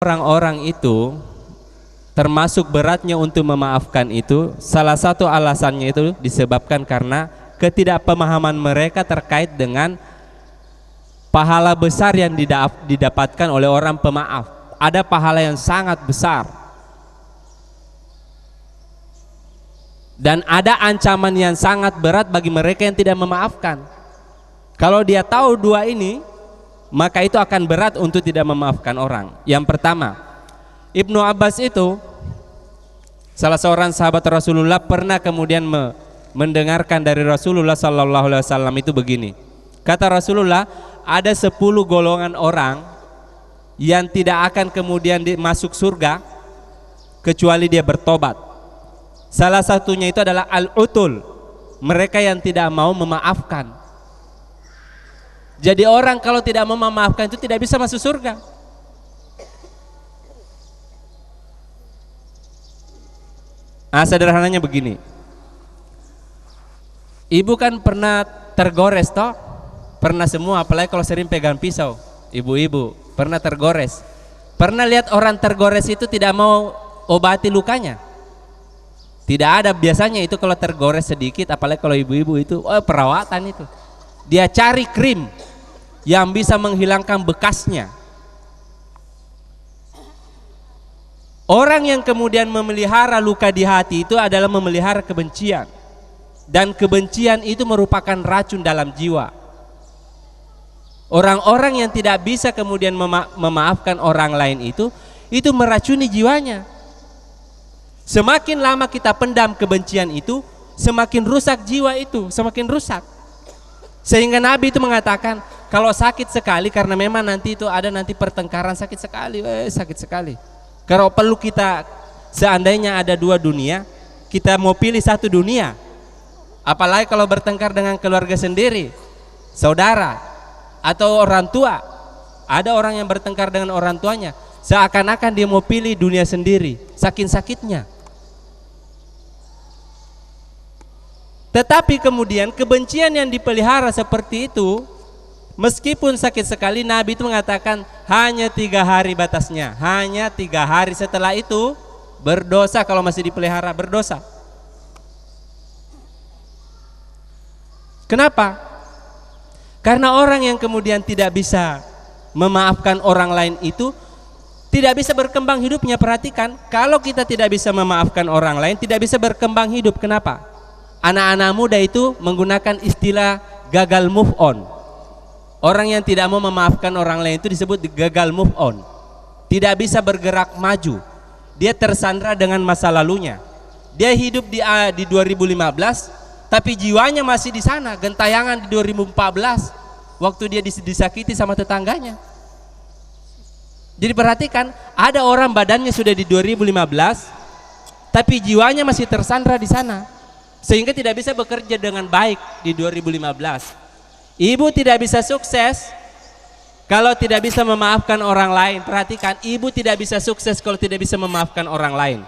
Orang-orang itu termasuk beratnya untuk memaafkan itu, salah satu alasannya itu disebabkan karena ketidakpemahaman mereka terkait dengan pahala besar yang didapatkan oleh orang pemaaf. Ada pahala yang sangat besar dan ada ancaman yang sangat berat bagi mereka yang tidak memaafkan. Kalau dia tahu dua ini, maka itu akan berat untuk tidak memaafkan orang. Yang pertama, Ibnu Abbas itu salah seorang sahabat Rasulullah, pernah kemudian mendengarkan dari Rasulullah sallallahu alaihi wasallam itu begini. Kata Rasulullah, ada 10 golongan orang yang tidak akan kemudian masuk surga kecuali dia bertobat. Salah satunya itu adalah al-utul, mereka yang tidak mau memaafkan. Jadi orang kalau tidak mau memaafkan itu tidak bisa masuk surga. Sederhananya begini, ibu kan pernah tergores toh? Pernah semua, apalagi kalau sering pegang pisau. Ibu-ibu pernah tergores. Pernah lihat orang tergores itu tidak mau obati lukanya? Tidak ada. Biasanya itu kalau tergores sedikit, apalagi kalau ibu-ibu itu perawatan itu, dia cari krim yang bisa menghilangkan bekasnya. Orang yang kemudian memelihara luka di hati itu adalah memelihara kebencian, dan kebencian itu merupakan racun dalam jiwa. Orang-orang yang tidak bisa kemudian memaafkan orang lain itu meracuni jiwanya. Semakin lama kita pendam kebencian itu, semakin rusak jiwa itu, semakin rusak. Sehingga Nabi itu mengatakan, kalau sakit sekali, karena memang nanti itu ada nanti pertengkaran, sakit sekali, sakit sekali. Kalau perlu kita, seandainya ada 2 dunia, kita mau pilih 1 dunia. Apalagi kalau bertengkar dengan keluarga sendiri, saudara, atau orang tua. Ada orang yang bertengkar dengan orang tuanya, seakan-akan dia mau pilih dunia sendiri, saking sakitnya. Tetapi kemudian kebencian yang dipelihara seperti itu, meskipun sakit sekali, Nabi itu mengatakan hanya 3 hari batasnya, hanya 3 hari. Setelah itu berdosa. Kalau masih dipelihara, berdosa. Kenapa? Karena orang yang kemudian tidak bisa memaafkan orang lain itu tidak bisa berkembang hidupnya. Perhatikan, kalau kita tidak bisa memaafkan orang lain, tidak bisa berkembang hidup. Kenapa? Anak-anak muda itu menggunakan istilah gagal move on. Orang yang tidak mau memaafkan orang lain itu disebut gagal move on. Tidak bisa bergerak maju. Dia tersandra dengan masa lalunya. Dia hidup di 2015, tapi jiwanya masih di sana, gentayangan di 2014, waktu dia disakiti sama tetangganya. Jadi perhatikan, ada orang badannya sudah di 2015, tapi jiwanya masih tersandra di sana, sehingga tidak bisa bekerja dengan baik di 2015. Ibu tidak bisa sukses kalau tidak bisa memaafkan orang lain. Perhatikan, ibu tidak bisa sukses kalau tidak bisa memaafkan orang lain.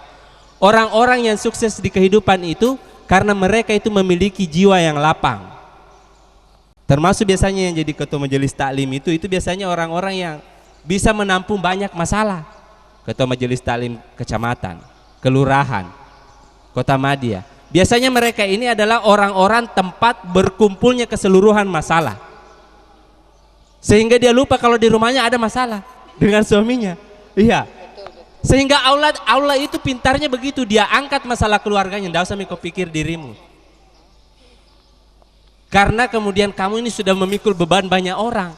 Orang-orang yang sukses di kehidupan itu karena mereka itu memiliki jiwa yang lapang. Termasuk biasanya yang jadi ketua majelis taklim itu biasanya orang-orang yang bisa menampung banyak masalah. Ketua majelis taklim kecamatan, kelurahan, kota Madia. Biasanya mereka ini adalah orang-orang tempat berkumpulnya keseluruhan masalah. Sehingga dia lupa kalau di rumahnya ada masalah dengan suaminya. Iya. Sehingga Allah itu pintarnya begitu, dia angkat masalah keluarganya, tidak usah kau pikir dirimu. Karena kemudian kamu ini sudah memikul beban banyak orang.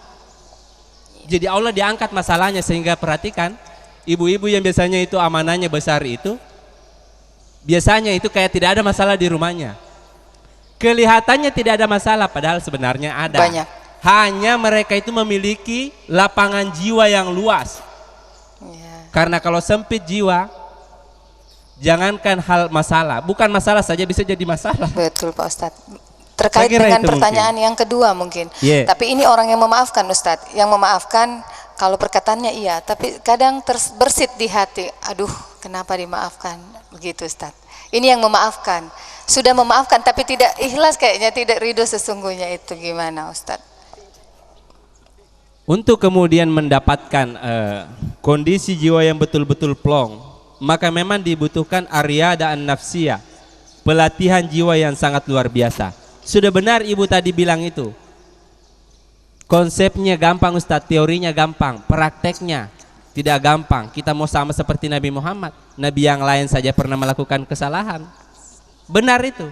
Jadi Allah diangkat masalahnya. Sehingga perhatikan, ibu-ibu yang biasanya itu amanahnya besar itu, biasanya itu kayak tidak ada masalah di rumahnya. Kelihatannya tidak ada masalah, padahal sebenarnya ada. Banyak. Hanya mereka itu memiliki lapangan jiwa yang luas. Karena kalau sempit jiwa, jangankan hal masalah, bukan masalah saja bisa jadi masalah. Betul Pak Ustadz. Terkait dengan pertanyaan yang kedua mungkin. Tapi ini orang yang memaafkan Ustadz. Yang memaafkan kalau perkataannya iya, tapi kadang bersit di hati. Aduh, kenapa dimaafkan? Begitu Ustadz. Ini yang memaafkan. Sudah memaafkan tapi tidak ikhlas kayaknya, tidak ridho sesungguhnya, itu gimana Ustadz? Untuk kemudian mendapatkan kondisi jiwa yang betul-betul plong, maka memang dibutuhkan ariyada an-nafsiyah, pelatihan jiwa yang sangat luar biasa. Sudah benar ibu tadi bilang itu. Konsepnya gampang Ustadz, teorinya gampang, prakteknya tidak gampang. Kita mau sama seperti Nabi Muhammad, Nabi yang lain saja pernah melakukan kesalahan. Benar itu.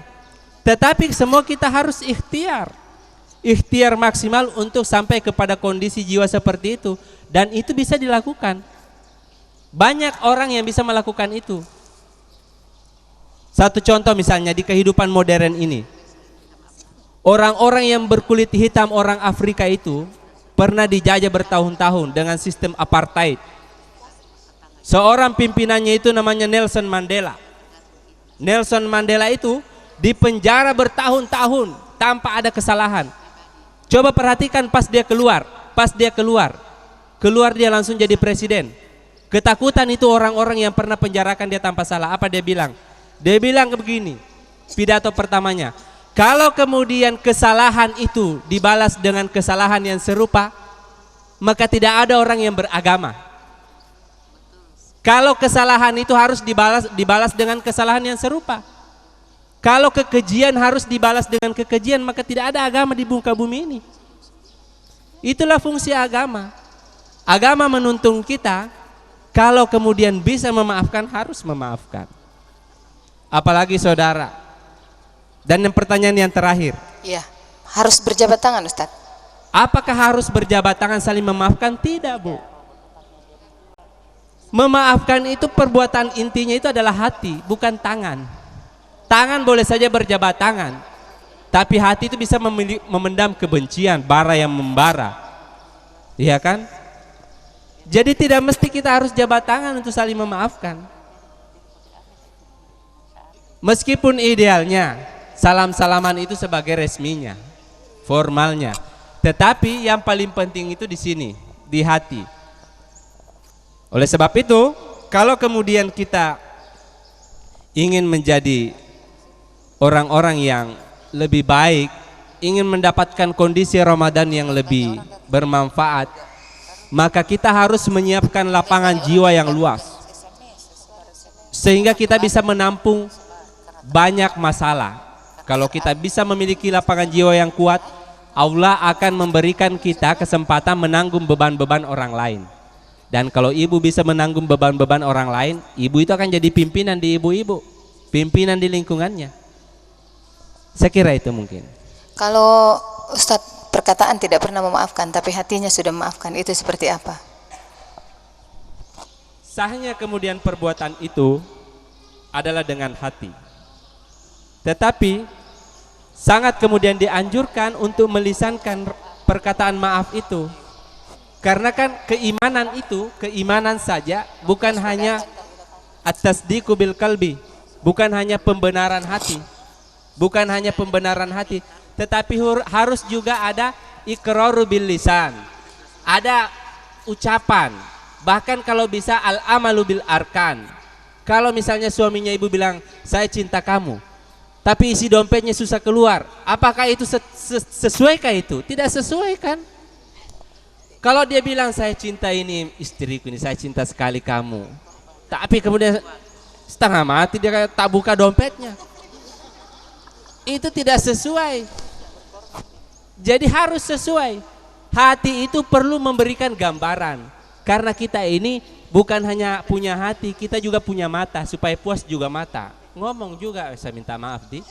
Tetapi semua kita harus ikhtiar maksimal untuk sampai kepada kondisi jiwa seperti itu, dan itu bisa dilakukan. Banyak orang yang bisa melakukan itu. Satu contoh misalnya di kehidupan modern ini, orang-orang yang berkulit hitam, orang Afrika itu pernah dijajah bertahun-tahun dengan sistem apartheid. Seorang pimpinannya itu namanya Nelson Mandela. Nelson Mandela itu dipenjara bertahun-tahun tanpa ada kesalahan. Coba perhatikan pas dia keluar dia langsung jadi presiden. Ketakutan itu orang-orang yang pernah penjarakan dia tanpa salah. Apa dia bilang? Dia bilang begini, pidato pertamanya, kalau kemudian kesalahan itu dibalas dengan kesalahan yang serupa, maka tidak ada orang yang beragama. Kalau kesalahan itu harus dibalas dengan kesalahan yang serupa. Kalau kekejian harus dibalas dengan kekejian, maka tidak ada agama di muka bumi ini. Itulah fungsi agama. Agama menuntun kita, kalau kemudian bisa memaafkan, harus memaafkan. Apalagi saudara. Dan yang pertanyaan yang terakhir. Iya, harus berjabat tangan Ustadz. Apakah harus berjabat tangan saling memaafkan? Tidak, Bu. Memaafkan itu perbuatan intinya itu adalah hati, bukan tangan. Tangan boleh saja berjabat tangan, tapi hati itu bisa memendam kebencian, bara yang membara. Iya kan? Jadi tidak mesti kita harus jabat tangan untuk saling memaafkan. Meskipun idealnya salam-salaman itu sebagai resminya, formalnya. Tetapi yang paling penting itu di sini, di hati. Oleh sebab itu, kalau kemudian kita ingin menjadi orang-orang yang lebih baik, ingin mendapatkan kondisi Ramadan yang lebih bermanfaat, maka kita harus menyiapkan lapangan jiwa yang luas, sehingga kita bisa menampung banyak masalah. Kalau kita bisa memiliki lapangan jiwa yang kuat, Allah akan memberikan kita kesempatan menanggung beban-beban orang lain. Dan kalau ibu bisa menanggung beban-beban orang lain, ibu itu akan jadi pimpinan di ibu-ibu, pimpinan di lingkungannya. Saya kira itu mungkin. Kalau Ustadz perkataan tidak pernah memaafkan tapi hatinya sudah memaafkan, itu seperti apa? Sahnya kemudian perbuatan itu adalah dengan hati. Tetapi sangat kemudian dianjurkan untuk melisankan perkataan maaf itu. Karena kan keimanan itu, keimanan saja bukan hanya at-tasdiqu bil qalbi, bukan hanya pembenaran hati. Bukan hanya pembenaran hati, tetapi harus juga ada iqraru bil lisan. Ada ucapan, bahkan kalau bisa al-amalu bil arkan. Kalau misalnya suaminya ibu bilang, saya cinta kamu, tapi isi dompetnya susah keluar, apakah itu sesuaikah itu? Tidak sesuai kan? Kalau dia bilang, saya cinta ini istriku ini, saya cinta sekali kamu, tapi kemudian setengah mati dia tak buka dompetnya, itu tidak sesuai. Jadi harus sesuai. Hati itu perlu memberikan gambaran, karena kita ini bukan hanya punya hati, kita juga punya mata. Supaya puas juga mata, ngomong juga saya minta maaf di.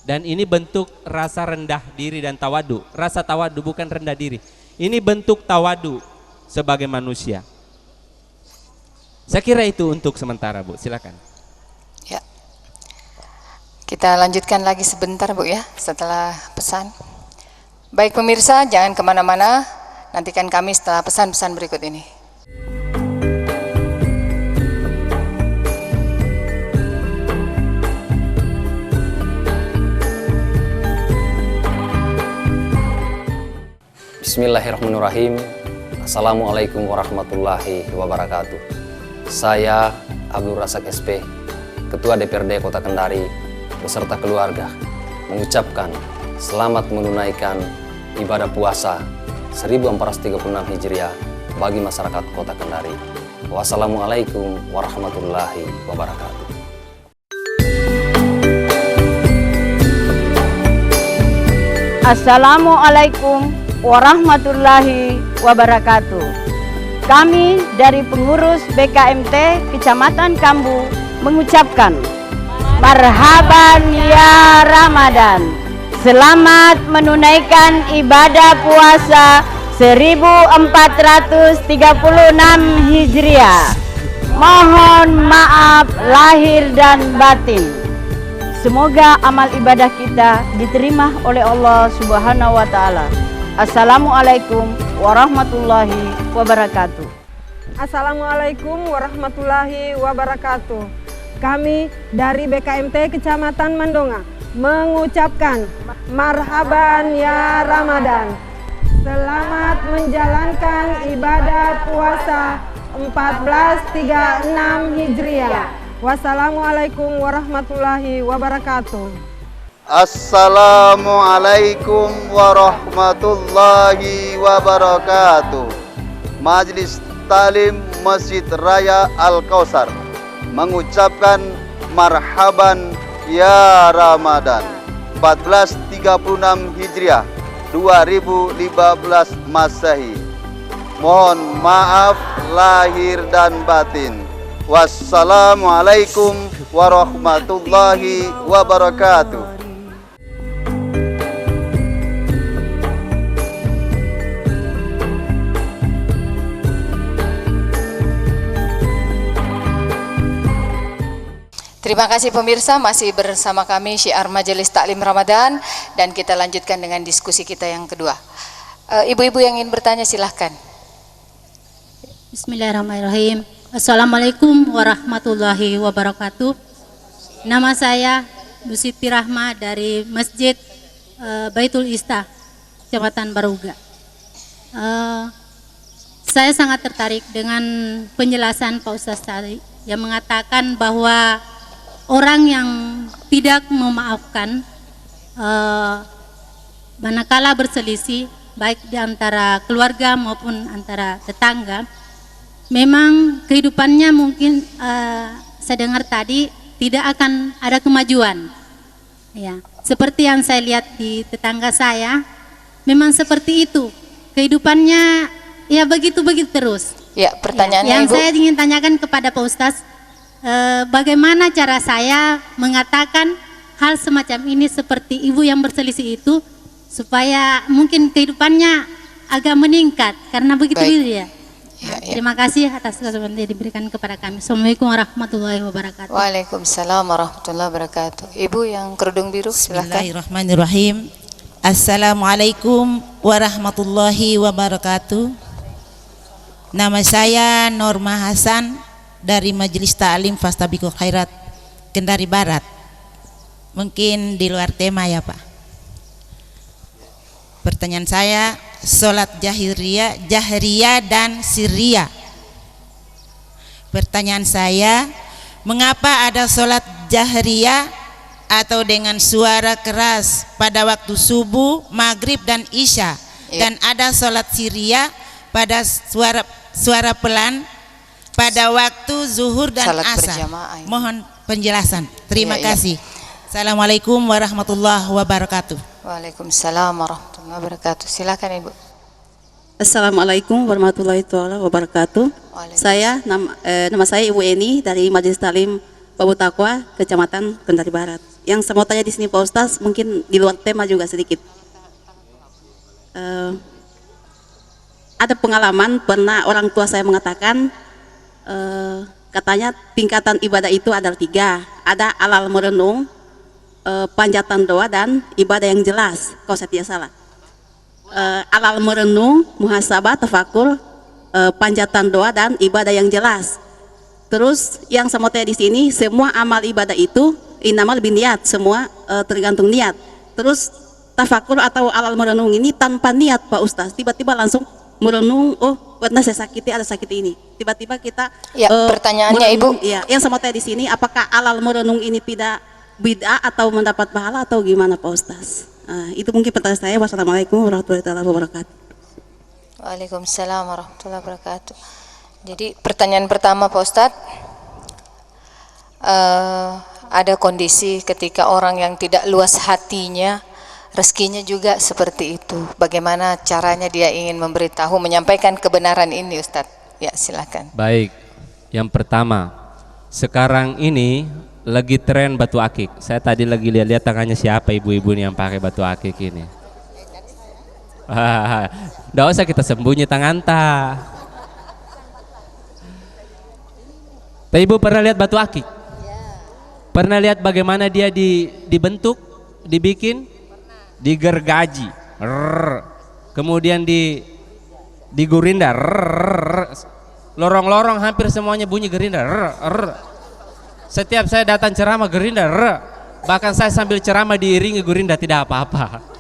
Dan ini bentuk rasa rendah diri dan tawadu. Rasa tawadu bukan rendah diri, ini bentuk tawadu sebagai manusia. Saya kira itu untuk sementara, Bu, silakan. Ya, kita lanjutkan lagi sebentar, Bu, ya, setelah pesan. Baik pemirsa, jangan kemana-mana, nantikan kami setelah pesan-pesan berikut ini. Bismillahirrahmanirrahim. Assalamualaikum warahmatullahi wabarakatuh. Saya Abdul Razak SP, Ketua DPRD Kota Kendari beserta keluarga mengucapkan selamat menunaikan ibadah puasa 1436 Hijriah bagi masyarakat Kota Kendari. Wassalamualaikum warahmatullahi wabarakatuh. Assalamualaikum warahmatullahi wabarakatuh. Kami dari pengurus BKMT Kecamatan Kambu mengucapkan marhaban ya Ramadan. Selamat menunaikan ibadah puasa 1436 Hijriah. Mohon maaf lahir dan batin. Semoga amal ibadah kita diterima oleh Allah Subhanahu wa taala. Assalamualaikum warahmatullahi wabarakatuh. Assalamualaikum warahmatullahi wabarakatuh. Kami dari BKMT Kecamatan Mandonga mengucapkan marhaban ya Ramadan. Selamat menjalankan ibadah puasa 1436 Hijriah. Wassalamualaikum warahmatullahi wabarakatuh. Assalamualaikum warahmatullahi wabarakatuh. Majelis Talim Masjid Raya Al-Kausar mengucapkan marhaban ya Ramadan 1436 Hijriah 2015 Masehi. Mohon maaf lahir dan batin. Wassalamualaikum warahmatullahi wabarakatuh. Terima kasih pemirsa, masih bersama kami Syiar Majelis Taklim Ramadan dan kita lanjutkan dengan diskusi kita yang kedua. Ibu-ibu yang ingin bertanya silahkan. Bismillahirrahmanirrahim. Assalamualaikum warahmatullahi wabarakatuh. Nama saya Bu Siti Rahma dari Masjid Baitul Ista, Kecamatan Baruga. Saya sangat tertarik dengan penjelasan Pak Ustaz tadi yang mengatakan bahwa orang yang tidak memaafkan manakala berselisih baik di antara keluarga maupun antara tetangga, memang kehidupannya mungkin saya dengar tadi tidak akan ada kemajuan. Ya, seperti yang saya lihat di tetangga saya, memang seperti itu kehidupannya, ya begitu-begitu terus. Ya, pertanyaannya yang Ibu. saya ingin tanyakan kepada Pak Ustaz, bagaimana cara saya mengatakan hal semacam ini seperti ibu yang berselisih itu supaya mungkin kehidupannya agak meningkat karena begitu ya. Terima kasih atas kesempatan yang diberikan kepada kami. Assalamualaikum warahmatullahi wabarakatuh. Waalaikumsalam warahmatullahi wabarakatuh. Ibu yang kerudung biru silahkan. Bismillahirrahmanirrahim. Assalamualaikum warahmatullahi wabarakatuh. Nama saya Norma Hasan dari Majelis Ta'lim Fastabiqul Khairat Kendari Barat. Mungkin di luar tema ya Pak. Pertanyaan saya, sholat jahriyah dan sirriyah. Pertanyaan saya, mengapa ada sholat jahriyah atau dengan suara keras pada waktu subuh, maghrib dan isya, dan ada sholat sirriyah pada suara pelan pada waktu zuhur dan Salat asar. berjamaah. Mohon penjelasan. Terima kasih. Assalamualaikum warahmatullahi wabarakatuh. Waalaikumsalam warahmatullahi wabarakatuh. Silakan Ibu. Assalamualaikum warahmatullahi wabarakatuh. Saya nama saya Ibu Eni dari Majelis Taklim Babu Taqwa Kecamatan Kendari Barat. Yang saya mau tanya di sini Pak Ustaz, mungkin di luar tema juga sedikit. Ada pengalaman pernah orang tua saya mengatakan katanya tingkatan ibadah itu ada 3. Ada alal merenung, panjatan doa dan ibadah yang jelas. Kalau saya tidak salah. Alal merenung, muhasabah, tafakur, panjatan doa dan ibadah yang jelas. Terus yang saya mau tanya di sini, semua amal ibadah itu inamal biniat, semua tergantung niat. Terus tafakur atau alal merenung ini tanpa niat Pak Ustaz, tiba-tiba langsung merenung, oh pernah saya sakiti, ada sakit ini. Tiba-tiba kita pertanyaannya merenung, Ibu. Ya, yang saya mau tanya di sini, apakah alal merenung ini tidak bid'ah atau mendapat pahala atau gimana Pak Ustaz? Itu mungkin pertanyaan saya. Wassalamualaikum warahmatullahi wabarakatuh. Waalaikumsalam warahmatullahi wabarakatuh. Jadi pertanyaan pertama Pak Ustadz, ada kondisi ketika orang yang tidak luas hatinya, rezekinya juga seperti itu. Bagaimana caranya dia ingin memberitahu, menyampaikan kebenaran ini Ustadz? Ya silakan. Baik, yang pertama, sekarang ini lagi tren batu akik. Saya tadi lagi lihat-lihat tangannya siapa ibu-ibu yang pakai batu akik ini. Nggak usah kita sembunyi tangan Tapi ibu pernah lihat batu akik? Pernah lihat bagaimana dia dibentuk, dibikin, digergaji, kemudian digurinda, lorong-lorong hampir semuanya bunyi gerinda. Setiap saya datang ceramah gerinda, bahkan saya sambil ceramah diiringi gerinda tidak apa-apa.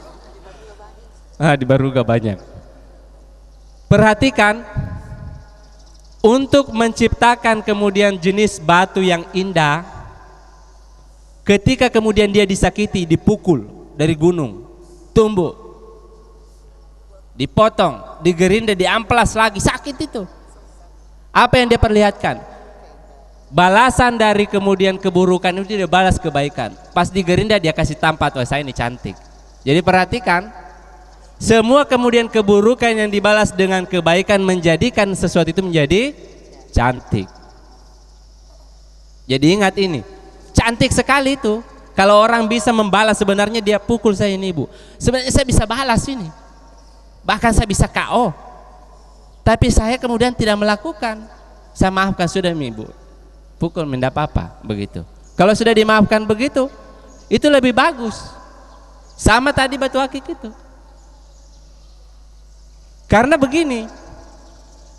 Di Baruga banyak. Perhatikan, untuk menciptakan kemudian jenis batu yang indah, ketika kemudian dia disakiti, dipukul dari gunung, tumbuk, dipotong, digerinda, diamplas lagi, sakit itu. Apa yang dia perlihatkan? Balasan dari kemudian keburukan itu dia balas kebaikan. Pas digerinda dia kasih tampat, wah saya ini cantik. Jadi perhatikan, semua kemudian keburukan yang dibalas dengan kebaikan menjadikan sesuatu itu menjadi cantik. Jadi ingat ini, cantik sekali itu. Kalau orang bisa membalas, sebenarnya dia pukul saya ini ibu, sebenarnya saya bisa balas ini, bahkan saya bisa KO, tapi saya kemudian tidak melakukan. Saya maafkan sudah ibu, pukul tidak apa-apa begitu. Kalau sudah dimaafkan begitu, itu lebih bagus. Sama tadi batu akik itu. Karena begini,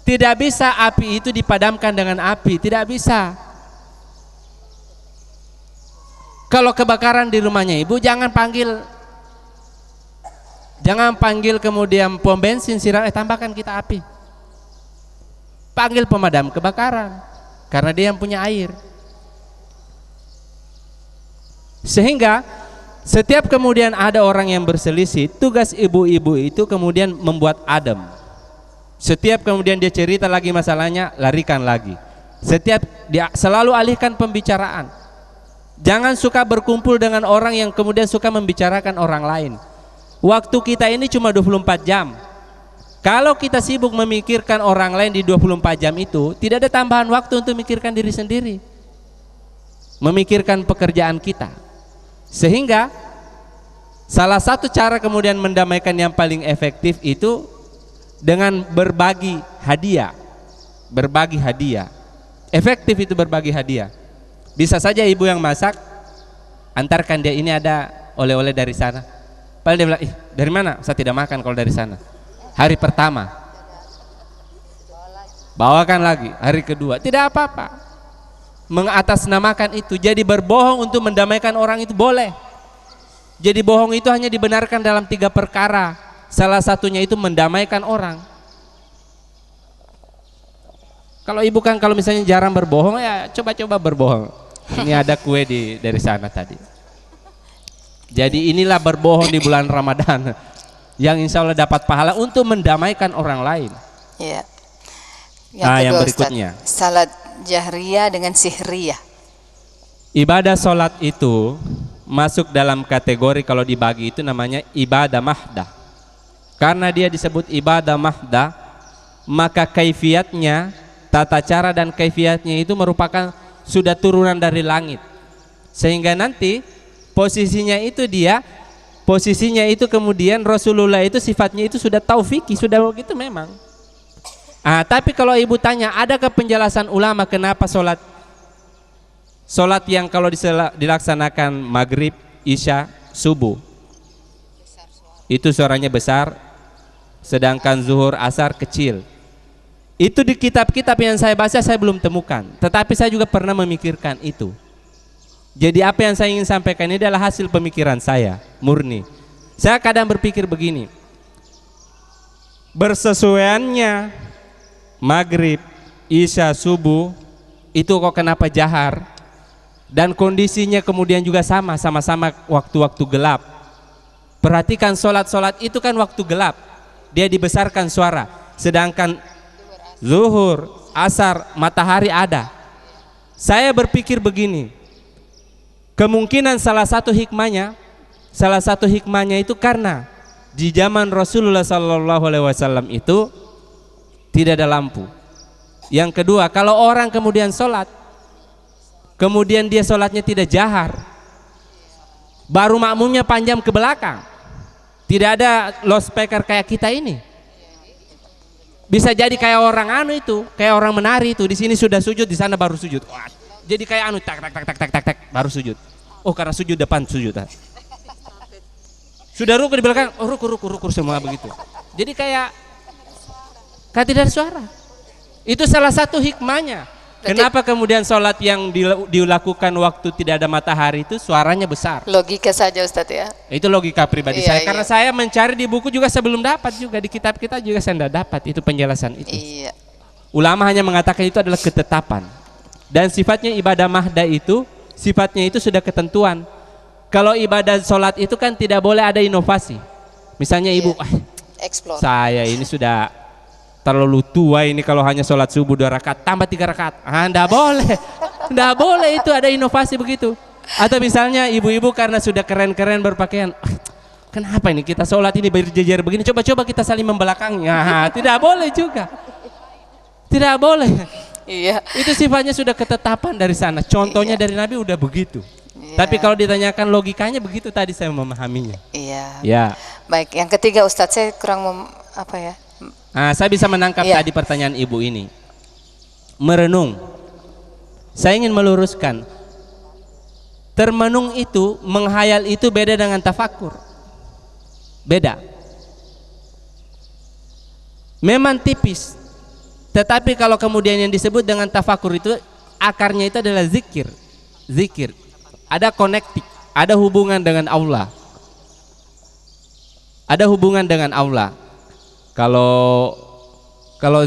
tidak bisa api itu dipadamkan dengan api, tidak bisa. Kalau kebakaran di rumahnya ibu, jangan panggil kemudian pom bensin siram, tambahkan kita api. Panggil pemadam kebakaran, karena dia yang punya air. Sehingga setiap kemudian ada orang yang berselisih, tugas ibu-ibu itu kemudian membuat adem. Setiap kemudian dia cerita lagi masalahnya, larikan lagi. Setiap dia selalu alihkan pembicaraan. Jangan suka berkumpul dengan orang yang kemudian suka membicarakan orang lain. Waktu kita ini cuma 24 jam. Kalau kita sibuk memikirkan orang lain di 24 jam itu, tidak ada tambahan waktu untuk memikirkan diri sendiri, memikirkan pekerjaan kita. Sehingga salah satu cara kemudian mendamaikan yang paling efektif itu dengan berbagi hadiah. Berbagi hadiah. Efektif itu berbagi hadiah. Bisa saja ibu yang masak, antarkan dia, ini ada oleh-oleh dari sana. Padahal dia bilang, dari mana? Saya tidak makan kalau dari sana. Hari pertama bawakan lagi, hari kedua, tidak apa-apa. Mengatasnamakan itu, jadi berbohong untuk mendamaikan orang itu boleh. Jadi bohong itu hanya dibenarkan dalam 3 perkara. Salah satunya itu mendamaikan orang. Kalau ibu kan kalau misalnya jarang berbohong, ya coba-coba berbohong. Ini ada kue dari sana tadi. Jadi inilah berbohong di bulan Ramadan, yang insya Allah dapat pahala untuk mendamaikan orang lain. Ya. Yang kedua, yang berikutnya, Ustaz, salat jahriyah dengan sihriyah. Ibadah solat itu masuk dalam kategori, kalau dibagi itu namanya ibadah mahdah. Karena dia disebut ibadah mahdah, maka kaifiatnya, tata cara dan kaifiatnya itu merupakan sudah turunan dari langit. Sehingga nanti posisinya itu kemudian Rasulullah itu sifatnya itu sudah taufiki, sudah begitu memang. Tapi kalau ibu tanya, adakah penjelasan ulama kenapa solat yang kalau dilaksanakan maghrib, isya, subuh itu suaranya besar, sedangkan zuhur, asar kecil? Itu di kitab-kitab yang saya baca saya belum temukan, tetapi saya juga pernah memikirkan itu. Jadi apa yang saya ingin sampaikan ini adalah hasil pemikiran saya, murni. Saya kadang berpikir begini, bersesuaiannya maghrib, isya, subuh itu kok kenapa jahar, dan kondisinya kemudian juga sama-sama waktu-waktu gelap. Perhatikan, solat-solat itu kan waktu gelap, dia dibesarkan suara. sedangkan zuhur, asar, matahari ada. Saya berpikir begini, kemungkinan salah satu hikmahnya itu karena di zaman Rasulullah SAW itu tidak ada lampu. Yang kedua, kalau orang kemudian sholat, kemudian dia sholatnya tidak jahar, baru makmumnya panjang ke belakang, tidak ada loudspeaker kayak kita ini. Bisa jadi kayak orang anu itu, kayak orang menari itu, di sini sudah sujud, di sana baru sujud. Wah, jadi kayak anu tak tak tak tak tak tak tak baru sujud. Oh, karena sujud depan sujud. Sudah ruku di belakang, oh ruku semua begitu. Jadi kayak tidak ada suara. Itu salah satu hikmahnya. Kenapa kemudian sholat yang dilakukan waktu tidak ada matahari itu suaranya besar? Logika saja Ustadz ya. Itu logika pribadi saya. Karena saya mencari di buku juga sebelum dapat juga di kitab kita juga saya tidak dapat itu penjelasan itu. Iya. Ulama hanya mengatakan itu adalah ketetapan. Dan sifatnya ibadah mahda itu, sifatnya itu sudah ketentuan. Kalau ibadah sholat itu kan tidak boleh ada inovasi. Misalnya ibu, saya ini sudah terlalu tua ini kalau hanya sholat subuh 2 rakaat tambah 3 rakaat. Nggak boleh itu ada inovasi begitu. Atau misalnya ibu-ibu karena sudah keren-keren berpakaian, kenapa ini kita sholat ini berjejer begini, coba-coba kita saling membelakangnya. Tidak boleh juga. Tidak boleh. Iya. Itu sifatnya sudah ketetapan dari sana. Contohnya dari Nabi udah begitu. Tapi kalau ditanyakan logikanya begitu tadi saya memahaminya. Iya. Ya. Baik, yang ketiga Ustadz saya kurang saya bisa menangkap tadi pertanyaan ibu ini. Merenung. Saya ingin meluruskan. Termenung itu, menghayal itu beda dengan tafakur. Beda. Memang tipis. Tetapi kalau kemudian yang disebut dengan tafakur itu akarnya itu adalah zikir. Zikir. Ada konektif, ada hubungan dengan Allah. Ada hubungan dengan Allah. Kalau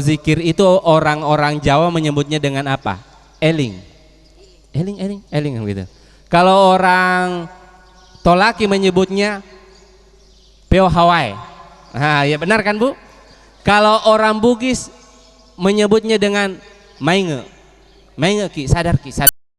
zikir itu orang-orang Jawa menyebutnya dengan apa? Eling gitu. Kalau orang Tolaki menyebutnya Peo Hawai. Ya benar kan Bu? Kalau orang Bugis menyebutnya dengan Mainge ki, sadar ki, sadar.